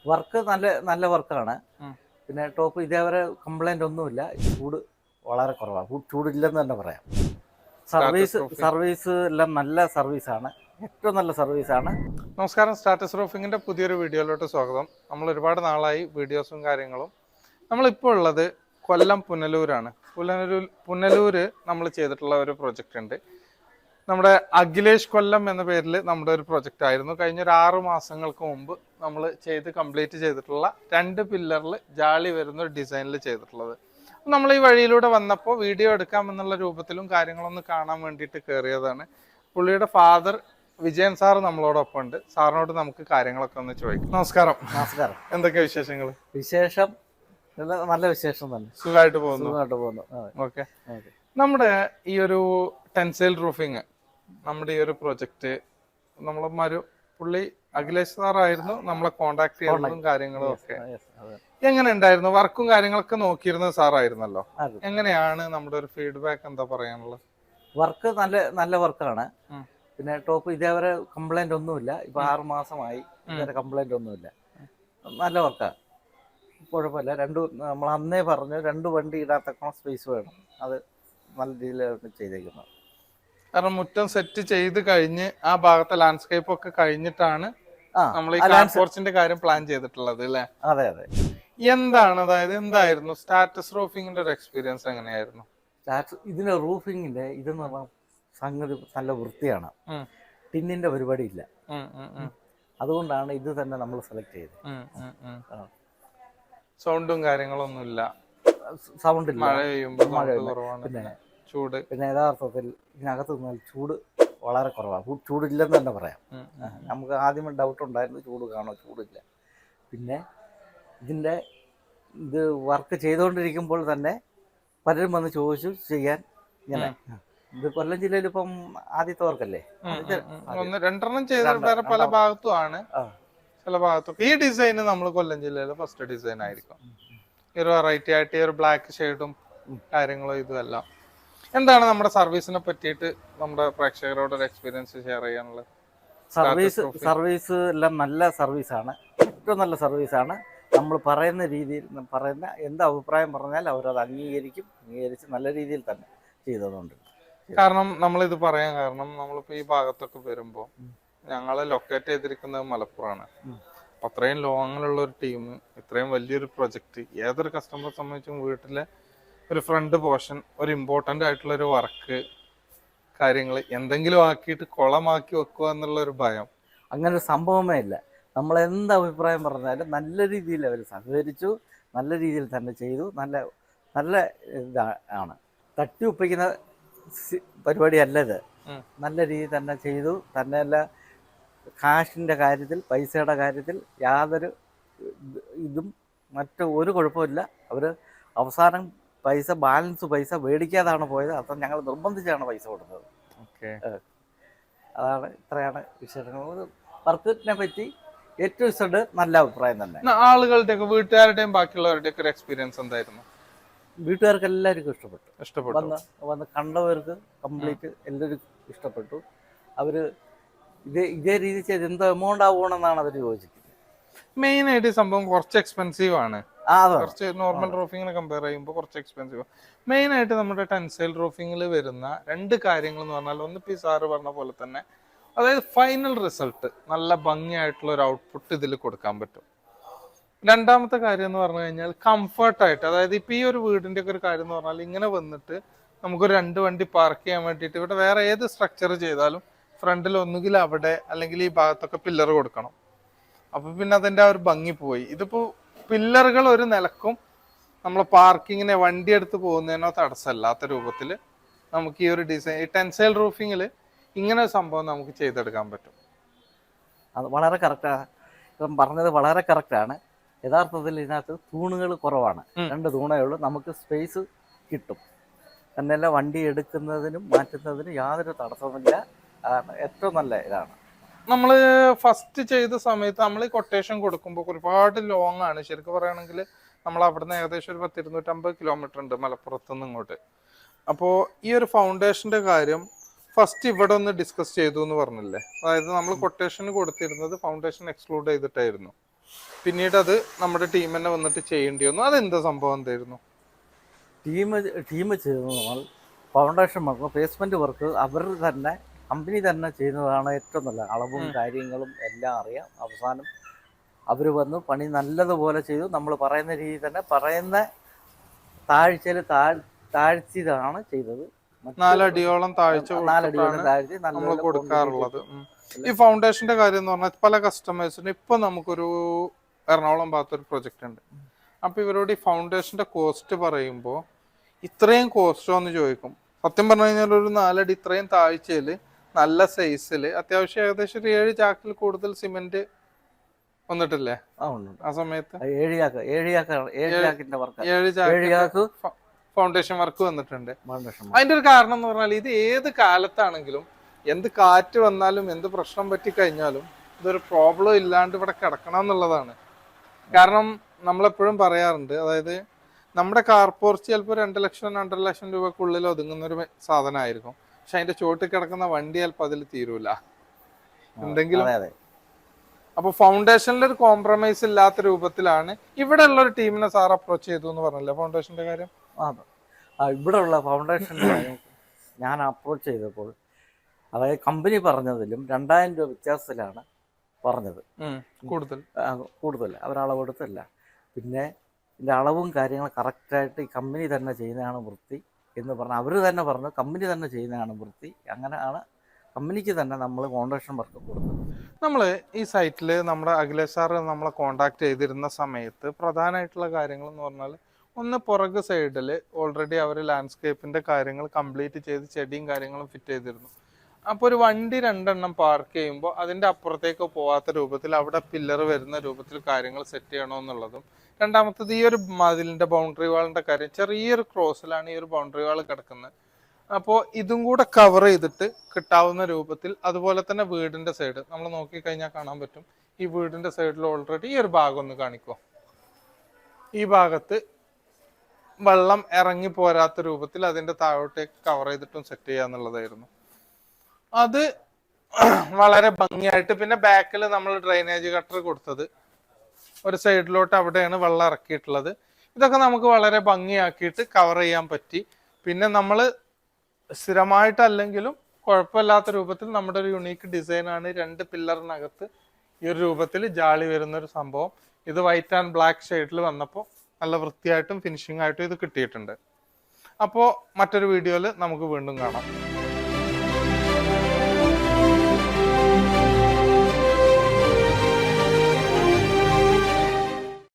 Work നല്ല നല്ല വർക്കാണ്. ഉം. പിന്നെ ടോപ്പ് ഇതേവരെ കംപ്ലൈന്റ് ഒന്നുമില്ല. ചൂട് വളരെ കുറവാണ്. ചൂടില്ലെന്ന് തന്നെ പറയാം. Status roofing. സർവീസ് എല്ലാം നല്ല സർവീസാണ്. ഏറ്റവും നല്ല സർവീസാണ്. നമസ്കാരം, സ്റ്റാറ്റസ് റൂഫിങ്ങിന്റെ പുതിയൊരു വീഡിയോയിലോട്ട് സ്വാഗതം. നമ്മൾ ഒരുപാട് നാളായി വീഡിയോസും കാര്യങ്ങളും. നമ്മളിപ്പോൾ ഉള്ളത് കൊല്ലം പുനലൂരാണ്. പുനലൂര് നമ്മൾ ചെയ്തിട്ടുള്ള ഒരു പ്രൊജക്റ്റ് ഉണ്ട്. നമ്മുടെ അഖിലേഷ് കൊല്ലം എന്ന പേരിൽ നമ്മുടെ ഒരു പ്രൊജക്റ്റ് ആയിരുന്നു. കഴിഞ്ഞ ഒരു 6 മാസങ്ങൾക്ക് മുമ്പ് നമ്മൾ കംപ്ലീറ്റ് ചെയ്തിട്ടുള്ള 2 പില്ലറിൽ ജാളി വരുന്ന ഒരു ഡിസൈനിൽ ചെയ്തിട്ടുള്ളത്. നമ്മൾ ഈ വഴിയിലൂടെ വന്നപ്പോൾ വീഡിയോ എടുക്കാമെന്നുള്ള രൂപത്തിലും കാര്യങ്ങളൊന്ന് കാണാൻ വേണ്ടിയിട്ട് കയറിയതാണ്. പുള്ളിയുടെ ഫാദർ വിജയൻ സാർ നമ്മളോടൊപ്പം ഉണ്ട്. സാറിനോട് നമുക്ക് കാര്യങ്ങളൊക്കെ ഒന്ന് ചോദിക്കാം. നമസ്കാരം. നമസ്കാരം. എന്തൊക്കെയാ വിശേഷങ്ങൾ? വിശേഷം നല്ല വിശേഷം തന്നെ. സുഖമായിട്ട് പോകുന്നു. ഓക്കെ. നമ്മുടെ ഈ ഒരു ടെൻസൈൽ റൂഫിങ്, നമ്മുടെ ഈ ഒരു പ്രൊജക്റ്റ് പുള്ളി അഖിലേഷ് സാറായിരുന്നു നമ്മളെ കോണ്ടാക്ട് ചെയ്യുന്നതും കാര്യങ്ങളും ഒക്കെ. എങ്ങനെ ഉണ്ടായിരുന്നു? വർക്കും കാര്യങ്ങളൊക്കെ നോക്കിയിരുന്നത് സാറായിരുന്നല്ലോ. എങ്ങനെയാണ് നമ്മുടെ ഒരു ഫീഡ്ബാക്ക്, എന്താ പറയാനുള്ളത്? വർക്ക് നല്ല വർക്കാണ്. പിന്നെ ടോപ്പ് ഇതേവരെ കംപ്ലൈന്റ് ഒന്നുമില്ല. ഇപ്പൊ 6 മാസമായി, ഇതേവരെ കംപ്ലൈന്റ് ഒന്നുമില്ല. നല്ല വർക്കാണ്, കുഴപ്പമില്ല. നമ്മൾ അന്നേ പറഞ്ഞു 2 വണ്ടി ഇടാത്തക്ക സ്പേസ് വേണം. അത് നല്ല രീതിയിലാണ് ചെയ്തേക്കുന്നത്. കാരണം മുറ്റം സെറ്റ് ചെയ്ത് കഴിഞ്ഞ് ആ ഭാഗത്തെ ലാൻഡ്സ്കേപ്പ് ഒക്കെ കഴിഞ്ഞിട്ടാണ് നമ്മൾ ഈ കാർപോർച്ചിന്റെ കാര്യം പ്ലാൻ ചെയ്തിട്ടുള്ളത് അല്ലേ? അതെ അതെ. എന്തായിരുന്നു സ്റ്റാറ്റസ് റൂഫിങ്ങിന്റെ ഒരു എക്സ്പീരിയൻസ് എങ്ങനെയായിരുന്നു? ഇതിന്റെ റൂഫിങ്ങിന്റെ ഇതെന്ന് പറഞ്ഞാൽ സംഗതി നല്ല വൃത്തിയാണ്. ടിന്നിന്റെ പരിപാടി ഇല്ല. അതുകൊണ്ടാണ് ഇത് തന്നെ നമ്മൾ സെലക്ട് ചെയ്തത്. സൗണ്ടും കാര്യങ്ങളൊന്നും ഇല്ല. സൗണ്ട് ഇല്ല. മഴ പെയ്യുമ്പോൾ പിന്നെ ചൂട്. പിന്നെ യഥാർത്ഥത്തിൽ ഇതിനകത്ത് നിന്നാൽ ചൂട് വളരെ കുറവാണ്. ചൂടില്ലെന്ന് തന്നെ പറയാം. നമുക്ക് ആദ്യമേ ഡൗട്ട് ഉണ്ടായിരുന്നു, ചൂട് കാണോ, ചൂടില്ല. പിന്നെ ഇത് വർക്ക് ചെയ്തുകൊണ്ടിരിക്കുമ്പോൾ തന്നെ പലരും വന്ന് ചോദിച്ചു ചെയ്യാൻ. ഇങ്ങനെ ഇത് കൊല്ലം ജില്ലയിൽ ഇപ്പം ആദ്യത്തെ വർക്കല്ലേ? 2 ചെയ്ത പല ഭാഗത്തുമാണ്. ചില ഭാഗത്തൊക്കെ ഈ ഡിസൈൻ നമ്മൾ കൊല്ലം ജില്ലയിലെ ഫസ്റ്റ് ഡിസൈൻ ആയിരിക്കും. ഈ ഒരു വെറൈറ്റി ആയിട്ട് ഈ ഒരു ബ്ലാക്ക് ഷെയ്ഡും കാര്യങ്ങളും ഇതുമെല്ലാം. എന്താണ് നമ്മുടെ സർവീസിനെ പറ്റിയിട്ട് നമ്മുടെ പ്രേക്ഷകരോട് ഒരു എക്സ്പീരിയൻസ് ഷെയർ ചെയ്യാനുള്ളത്? സർവീസ് എല്ലാം നല്ല സർവീസാണ്. ഏറ്റവും നല്ല സർവീസാണ്. നമ്മൾ പറയുന്ന രീതിയിൽ എന്ത് അഭിപ്രായം പറഞ്ഞാൽ അവരത് അംഗീകരിച്ച് നല്ല രീതിയിൽ തന്നെ ചെയ്തതുകൊണ്ട്. കാരണം നമ്മളിത് പറയാൻ കാരണം, നമ്മളിപ്പോൾ ഈ ഭാഗത്തൊക്കെ വരുമ്പോൾ ഞങ്ങൾ ലൊക്കേറ്റ് ചെയ്തിരിക്കുന്നത് മലപ്പുറമാണ്. അത്രയും ലോങ്ങിലുള്ള ഒരു ടീം, ഇത്രയും വലിയൊരു പ്രൊജക്റ്റ്, ഏതൊരു കസ്റ്റമറെ സംബന്ധിച്ചും വീട്ടിലെ ഒരു ഫ്രണ്ട് പോർഷൻ, ഒരു ഇമ്പോർട്ടൻ്റ് ആയിട്ടുള്ള ഒരു വർക്ക് കാര്യങ്ങൾ എന്തെങ്കിലും ആക്കിയിട്ട് കുളമാക്കി വെക്കുക എന്നുള്ള ഒരു ഭയം, അങ്ങനെ ഒരു സംഭവമേ ഇല്ല. നമ്മൾ എന്ത് അഭിപ്രായം പറഞ്ഞാലും നല്ല രീതിയിൽ അവർ സഹകരിച്ചു, നല്ല രീതിയിൽ തന്നെ ചെയ്തു. നല്ല ഇതാണ്. തട്ടി ഒപ്പിക്കുന്ന പരിപാടിയല്ല ഇത്. നല്ല രീതിയിൽ തന്നെ ചെയ്തു. തന്നെയല്ല, കാശിൻ്റെ കാര്യത്തിൽ, പൈസയുടെ കാര്യത്തിൽ യാതൊരു ഇതും ഒരു കുഴപ്പമില്ല. അവർ അവസാനം ബാലൻസ് പൈസ മേടിക്കാതാണ് പോയത്. അപ്പം ഞങ്ങൾ നിർബന്ധിച്ചാണ് പൈസ കൊടുത്തത്. ഇത്രയാണ് വിശേഷങ്ങൾ. വർക്കിനെ പറ്റി ഏറ്റവും ഇഷ്ടം നല്ല അഭിപ്രായം തന്നെ. ആളുകളുടെയൊക്കെ വീട്ടുകാരുടെയും ബാക്കിയുള്ളവരുടെയൊക്കെ ഒരു എക്സ്പീരിയൻസ് എന്തായിരുന്നു? വീട്ടുകാർക്ക് എല്ലാവർക്കും ഇഷ്ടപ്പെട്ടു. വന്ന് കണ്ടവർക്ക് കംപ്ലീറ്റ് എല്ലാവരും ഇഷ്ടപ്പെട്ടു. അവര് ഇതേ രീതി ചെയ്ത് എന്ത് എമൗണ്ട് ആവുകയാണെന്നാണ് അവർ ചോദിച്ചിരിക്കുന്നത്. മെയിൻ ആയിട്ട് സംഭവം കുറച്ച് എക്സ്പെൻസീവ് ആണ്. കുറച്ച് നോർമൽ റൂഫിങ്ങിനെ കമ്പയർ ചെയ്യുമ്പോൾ കുറച്ച് എക്സ്പെൻസീവ്. മെയിൻ ആയിട്ട് നമ്മുടെ ടെൻസൈൽ റൂഫിങ്ങിൽ വരുന്ന 2 കാര്യങ്ങൾ എന്ന് പറഞ്ഞാൽ, ഒന്ന് പി സാറ് പറഞ്ഞ പോലെ തന്നെ, അതായത് ഫൈനൽ റിസൾട്ട് നല്ല ഭംഗിയായിട്ടുള്ള ഒരു ഔട്ട്പുട്ട് ഇതിൽ കൊടുക്കാൻ പറ്റും. രണ്ടാമത്തെ കാര്യം എന്ന് പറഞ്ഞു കഴിഞ്ഞാൽ കംഫർട്ടായിട്ട്, അതായത് ഇപ്പം ഈ ഒരു വീടിന്റെ ഒക്കെ ഒരു കാര്യം എന്ന് പറഞ്ഞാൽ, ഇങ്ങനെ വന്നിട്ട് നമുക്കൊരു 2 വണ്ടി പാർക്ക് ചെയ്യാൻ വേണ്ടിയിട്ട് ഇവിടെ വേറെ ഏത് സ്ട്രക്ചർ ചെയ്താലും ഫ്രണ്ടിൽ ഒന്നുകിൽ അവിടെ അല്ലെങ്കിൽ ഈ ഭാഗത്തൊക്കെ പില്ലർ കൊടുക്കണം. അപ്പൊ പിന്നെ അതിന്റെ ആ ഒരു ഭംഗി പോയി. ഇതിപ്പോ പില്ലറുകൾ ഒരു നിലക്കും നമ്മളെ പാർക്കിങ്ങിനെ, വണ്ടി എടുത്ത് പോകുന്നതിനോ തടസ്സമല്ലാത്ത രൂപത്തിൽ നമുക്ക് ഈ ഒരു ഡിസൈൻ, ഈ ടെൻസൈൽ റൂഫിങ്ങിൽ ഇങ്ങനെ ഒരു സംഭവം നമുക്ക് ചെയ്തെടുക്കാൻ പറ്റും. അത് വളരെ കറക്റ്റാണ്. ഇപ്പം പറഞ്ഞത് വളരെ കറക്റ്റാണ്. യഥാർത്ഥത്തിൽ ഇതിനകത്ത് തൂണുകൾ കുറവാണ്. 2 തൂണേ ഉള്ളൂ. നമുക്ക് സ്പേസ് കിട്ടും. തന്നെയല്ല, വണ്ടി എടുക്കുന്നതിനും മാറ്റുന്നതിനും യാതൊരു തടസ്സമില്ല. അതാണ് ഏറ്റവും നല്ല ഇതാണ്. നമ്മൾ ഫസ്റ്റ് ചെയ്ത സമയത്ത് നമ്മൾ ഈ കൊട്ടേഷൻ കൊടുക്കുമ്പോൾ ഒരുപാട് ലോങ് ആണ്. ശരിക്കും പറയുകയാണെങ്കിൽ നമ്മൾ അവിടുന്ന് ഏകദേശം ഒരു 250 കിലോമീറ്റർ ഉണ്ട് മലപ്പുറത്ത് നിന്ന് ഇങ്ങോട്ട്. അപ്പോൾ ഈ ഒരു ഫൗണ്ടേഷന്റെ കാര്യം ഫസ്റ്റ് ഇവിടെ ഒന്ന് ഡിസ്കസ് ചെയ്തു എന്ന് പറഞ്ഞില്ലേ? അതായത് നമ്മൾ കൊട്ടേഷൻ കൊടുത്തിരുന്നത് ഫൗണ്ടേഷൻ എക്സ്ക്ലൂഡ് ചെയ്തിട്ടായിരുന്നു. പിന്നീട് അത് നമ്മുടെ ടീം തന്നെ വന്നിട്ട് ചെയ്യേണ്ടി വന്നു. അതെന്താ സംഭവം എന്തായിരുന്നു? ടീം ചെയ്തത് ഫൗണ്ടേഷൻ വർക്ക്, ബേസ്മെന്റ് വർക്ക് അവർ തന്നെ കമ്പനി തന്നെ ചെയ്യുന്നതാണ് ഏറ്റവും നല്ല. അളവും കാര്യങ്ങളും എല്ലാം അറിയാം. അവസാനം അവർ വന്ന് പണി നല്ലതുപോലെ ചെയ്തു. നമ്മൾ പറയുന്ന രീതിയിൽ തന്നെ പറയുന്ന താഴ്ചയിൽ താഴ്ത്തിയതാണ് ചെയ്തത്. 4 അടിയോളം താഴ്ച നമ്മൾ കൊടുക്കാറുള്ളത്. ഈ ഫൗണ്ടേഷന്റെ കാര്യം എന്ന് പറഞ്ഞാൽ പല കസ്റ്റമേഴ്സിന് ഇപ്പൊ നമുക്കൊരു എറണാകുളം ഭാഗത്തൊരു പ്രൊജക്ട് ഉണ്ട്. അപ്പൊ ഇവരോട് ഈ ഫൗണ്ടേഷന്റെ കോസ്റ്റ് പറയുമ്പോൾ ഇത്രയും കോസ്റ്റോ എന്ന് ചോദിക്കും. സത്യം പറഞ്ഞു കഴിഞ്ഞാൽ ഒരു 4 അടി ഇത്രയും താഴ്ചയില് നല്ല സൈസില് അത്യാവശ്യം ഏകദേശം ഒരു 7 ചാക്കിൽ കൂടുതൽ സിമെന്റ് വന്നിട്ടില്ലേ ആ സമയത്ത്? 7 ചാക്ക് ഫൗണ്ടേഷൻ വർക്ക് വന്നിട്ടുണ്ട്. അതിന്റെ ഒരു കാരണം എന്ന് പറഞ്ഞാൽ ഇത് ഏത് കാലത്താണെങ്കിലും എന്ത് കാറ്റ് വന്നാലും എന്ത് പ്രശ്നം പറ്റി കഴിഞ്ഞാലും ഇതൊരു പ്രോബ്ലം ഇല്ലാണ്ട് ഇവിടെ കിടക്കണം എന്നുള്ളതാണ്. കാരണം നമ്മളെപ്പോഴും പറയാറുണ്ട്, അതായത് നമ്മുടെ കാർപോർച്ച് ചിലപ്പോൾ 2 ലക്ഷം 2.5 ലക്ഷം രൂപക്കുള്ളിൽ ഒതുങ്ങുന്ന ഒരു സാധനമായിരിക്കും. പക്ഷെ അതിന്റെ ചോട്ടിൽ കിടക്കുന്ന വണ്ടി ചിലപ്പോൾ അതിൽ തീരൂല എന്തെങ്കിലും. അപ്പൊ ഫൗണ്ടേഷനിൽ ഒരു കോംപ്രമൈസ് ഇല്ലാത്ത രൂപത്തിലാണ് ഇവിടെ ഉള്ള ഒരു ടീമിനെ സാർ അപ്രോച്ച് ചെയ്തു എന്ന് പറഞ്ഞല്ലേ ഫൗണ്ടേഷന്റെ കാര്യം? ഇവിടെ ഉള്ള ഫൗണ്ടേഷൻ ഞാൻ അപ്രോച്ച് ചെയ്തപ്പോൾ അതായത് കമ്പനി പറഞ്ഞതിലും 2000 രൂപ വ്യത്യാസത്തിലാണ് പറഞ്ഞത്. കൂടുതൽ അവരളവെടുത്തല്ല. പിന്നെ ഇതിൻ്റെ അളവും കാര്യങ്ങളും കറക്റ്റായിട്ട് ഈ കമ്പനി തന്നെ ചെയ്യുന്നതാണ് വൃത്തി എന്ന് പറഞ്ഞാൽ അവർ തന്നെ പറഞ്ഞു കമ്പനി തന്നെ ചെയ്യുന്നതാണ് വൃത്തി. അങ്ങനെയാണ് കമ്പനിക്ക് തന്നെ നമ്മൾ ഫൗണ്ടേഷൻ വർക്ക് കൊടുത്തത്. നമ്മൾ ഈ സൈറ്റിൽ നമ്മുടെ അഖിലേഷ് സാർ നമ്മളെ കോണ്ടാക്ട് ചെയ്തിരുന്ന സമയത്ത് പ്രധാനമായിട്ടുള്ള കാര്യങ്ങൾ എന്ന് പറഞ്ഞാൽ ഒന്ന് പുറകു സൈഡിൽ ഓൾറെഡി അവർ ലാൻഡ്സ്കേപ്പിന്റെ കാര്യങ്ങൾ കംപ്ലീറ്റ് ചെയ്ത് ചെടിയും കാര്യങ്ങളും ഫിറ്റ് ചെയ്തിരുന്നു. അപ്പോൾ ഒരു വണ്ടി 2 എണ്ണം പാർക്ക് ചെയ്യുമ്പോൾ അതിന്റെ അപ്പുറത്തേക്ക് പോവാത്ത രൂപത്തിൽ അവിടെ പില്ലർ വരുന്ന രൂപത്തിൽ കാര്യങ്ങൾ സെറ്റ് ചെയ്യണമെന്നുള്ളതും, രണ്ടാമത്തത് ഈ ഒരു മതിലിന്റെ ബൗണ്ടറി വാളിന്റെ കാര്യം ചെറിയൊരു ക്രോസിലാണ് ഈ ഒരു ബൗണ്ടറി വാൾ കിടക്കുന്നത്. അപ്പോൾ ഇതും കൂടെ കവർ ചെയ്തിട്ട് കിട്ടാവുന്ന രൂപത്തിൽ, അതുപോലെ തന്നെ വീടിന്റെ സൈഡ് നമ്മൾ നോക്കിക്കഴിഞ്ഞാൽ കാണാൻ പറ്റും. ഈ വീടിന്റെ സൈഡിൽ ഓൾറെഡി ഈ ഒരു ഭാഗം ഒന്ന് കാണിക്കോ, ഈ ഭാഗത്ത് വെള്ളം ഇറങ്ങി പോരാത്ത രൂപത്തിൽ അതിന്റെ താഴോട്ടേക്ക് കവർ ചെയ്തിട്ടും സെറ്റ് ചെയ്യാന്നുള്ളതായിരുന്നു. അത് വളരെ ഭംഗിയായിട്ട്. പിന്നെ ബാക്കിൽ നമ്മൾ ഡ്രെയിനേജ് കട്ടർ കൊടുത്തത് ഒരു സൈഡിലോട്ട് അവിടെയാണ് വെള്ളം ഇറക്കിയിട്ടുള്ളത്. ഇതൊക്കെ നമുക്ക് വളരെ ഭംഗിയാക്കിയിട്ട് കവർ ചെയ്യാൻ പറ്റി. പിന്നെ നമ്മൾ സ്ഥിരമായിട്ടല്ലെങ്കിലും കുഴപ്പമില്ലാത്ത രൂപത്തിൽ നമ്മുടെ ഒരു യുണീക്ക് ഡിസൈനാണ് 2 പില്ലറിനകത്ത് ഈ ഒരു രൂപത്തിൽ ജാളി വരുന്ന ഒരു സംഭവം. ഇത് വൈറ്റ് ആൻഡ് ബ്ലാക്ക് ഷെയ്ഡിൽ വന്നപ്പോൾ നല്ല വൃത്തിയായിട്ടും ഫിനിഷിംഗ് ആയിട്ടും ഇത് കിട്ടിയിട്ടുണ്ട്. അപ്പോൾ മറ്റൊരു വീഡിയോയിൽ നമുക്ക് വീണ്ടും കാണാം.